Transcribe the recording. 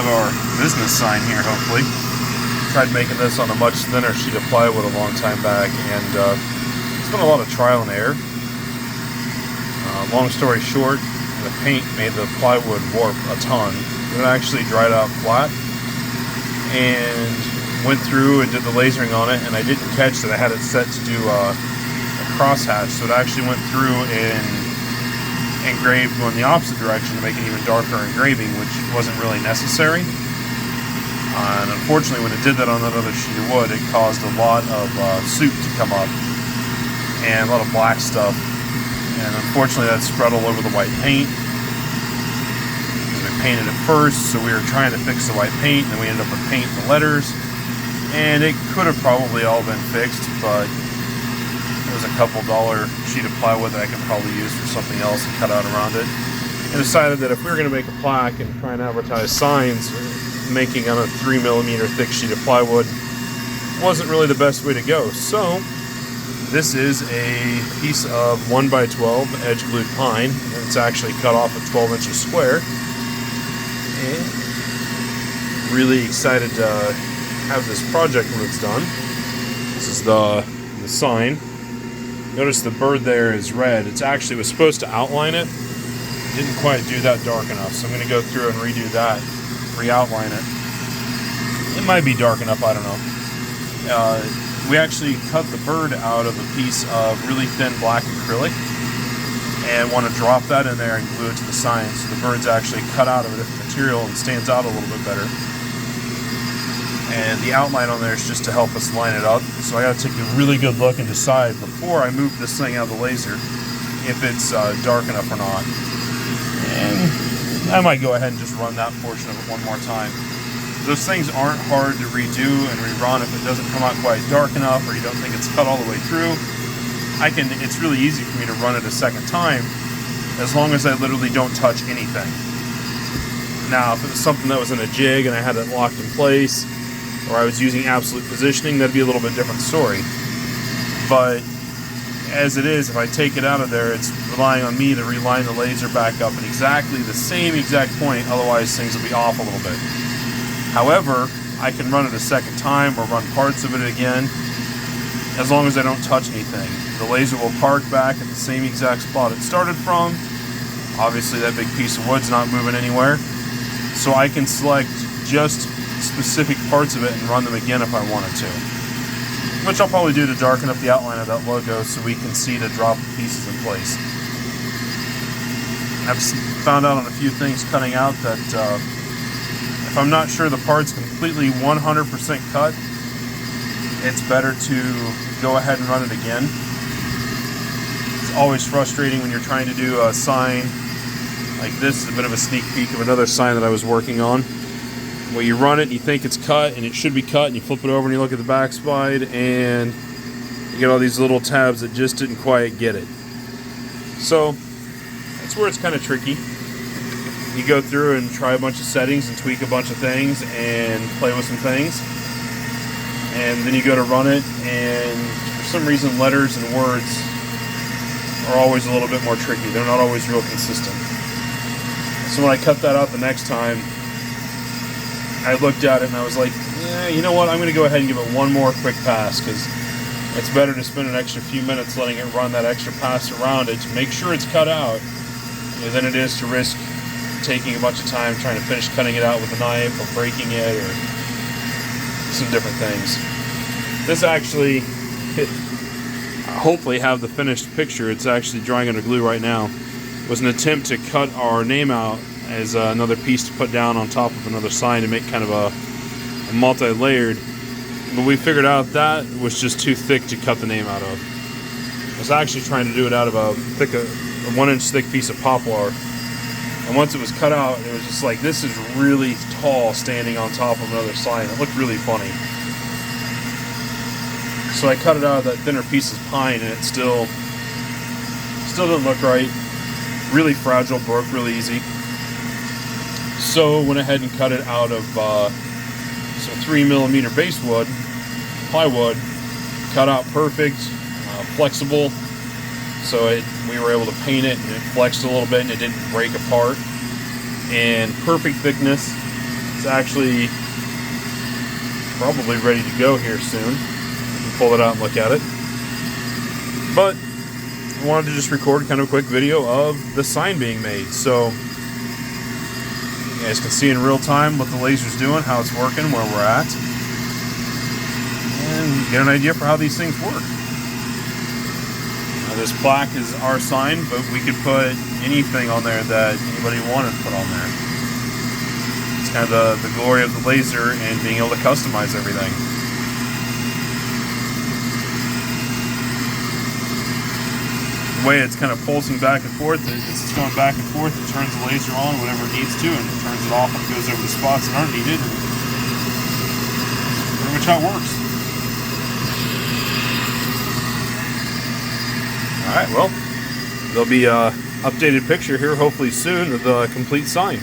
have our business sign here, hopefully. Tried making this on a much thinner sheet of plywood a long time back, and it's been a lot of trial and error. Long story short, the paint made the plywood warp a ton. It actually dried out flat, and went through and did the lasering on it, and I didn't catch that I had it set to do a crosshatch, so it actually went through and engraved going the opposite direction to make an even darker engraving, which wasn't really necessary. And unfortunately, when it did that on that other sheet of wood, it caused a lot of soot to come up and a lot of black stuff, and unfortunately that spread all over the white paint. We painted it first, so we were trying to fix the white paint, and then we ended up with paint and the letters, and it could have probably all been fixed, but it was a couple $1 sheet of plywood that I could probably use for something else and cut out around it. And decided that if we were going to make a plaque and try and advertise signs, making on a 3mm thick sheet of plywood wasn't really the best way to go. So this is a piece of 1x12 edge glued pine, and it's actually cut off at 12 inches square. And really excited to have this project when it's done. This is the sign. Notice the bird there is red. It actually was supposed to outline it. Didn't quite do that dark enough, so I'm going to go through and redo that, re-outline it. It might be dark enough, I don't know. We actually cut the bird out of a piece of really thin black acrylic and want to drop that in there and glue it to the sign, so the bird's actually cut out of a different material and stands out a little bit better. And the outline on there is just to help us line it up, so I got to take a really good look and decide before I move this thing out of the laser if it's dark enough or not. And I might go ahead and just run that portion of it one more time. Those things aren't hard to redo and rerun if it doesn't come out quite dark enough or you don't think it's cut all the way through. It's really easy for me to run it a second time as long as I literally don't touch anything. Now, if it was something that was in a jig and I had it locked in place, or I was using absolute positioning, that'd be a little bit different story. But as it is, if I take it out of there, it's relying on me to reline the laser back up at exactly the same exact point, otherwise things will be off a little bit. However, I can run it a second time or run parts of it again, as long as I don't touch anything. The laser will park back at the same exact spot it started from. Obviously that big piece of wood's not moving anywhere, so I can select just specific parts of it and run them again if I wanted to. Which I'll probably do to darken up the outline of that logo so we can see to drop the pieces in place. I've found out on a few things cutting out that if I'm not sure the part's completely 100% cut, it's better to go ahead and run it again. It's always frustrating when you're trying to do a sign like this. Is a bit of a sneak peek of another sign that I was working on. Well, you run it and you think it's cut and it should be cut, and you flip it over and you look at the backside and you get all these little tabs that just didn't quite get it. So that's where it's kind of tricky. You go through and try a bunch of settings and tweak a bunch of things and play with some things, and then you go to run it, and for some reason letters and words are always a little bit more tricky. They're not always real consistent. So when I cut that out the next time, I looked at it and I was like, yeah, you know what, I'm going to go ahead and give it one more quick pass, because it's better to spend an extra few minutes letting it run that extra pass around it to make sure it's cut out than it is to risk taking a bunch of time trying to finish cutting it out with a knife or breaking it or some different things. This actually, hopefully have the finished picture. It's actually drying under glue right now. It was an attempt to cut our name out as another piece to put down on top of another sign to make kind of a multi-layered, but we figured out that was just too thick to cut the name out of. I was actually trying to do it out of a 1-inch thick piece of poplar, and once it was cut out, it was just like, this is really tall standing on top of another sign. It looked really funny. So I cut it out of that thinner piece of pine, and it still didn't look right. Really fragile, broke real easy. So went ahead and cut it out of some 3mm basswood, plywood, cut out perfect, flexible, so we were able to paint it and it flexed a little bit and it didn't break apart, and perfect thickness. It's it's actually probably ready to go here soon. I can pull it out and look at it. But I wanted to just record kind of a quick video of the sign being made. So you guys can see in real time what the laser's doing, how it's working, where we're at, and get an idea for how these things work. Now, this plaque is our sign, but we could put anything on there that anybody wanted to put on there. It's kind of the glory of the laser and being able to customize everything. The way it's kind of pulsing back and forth, it's going back and forth, it turns the laser on whenever it needs to, and it turns it off when it goes over the spots that aren't needed. Pretty much how it works. Alright, well, there'll be an updated picture here hopefully soon of the complete sign.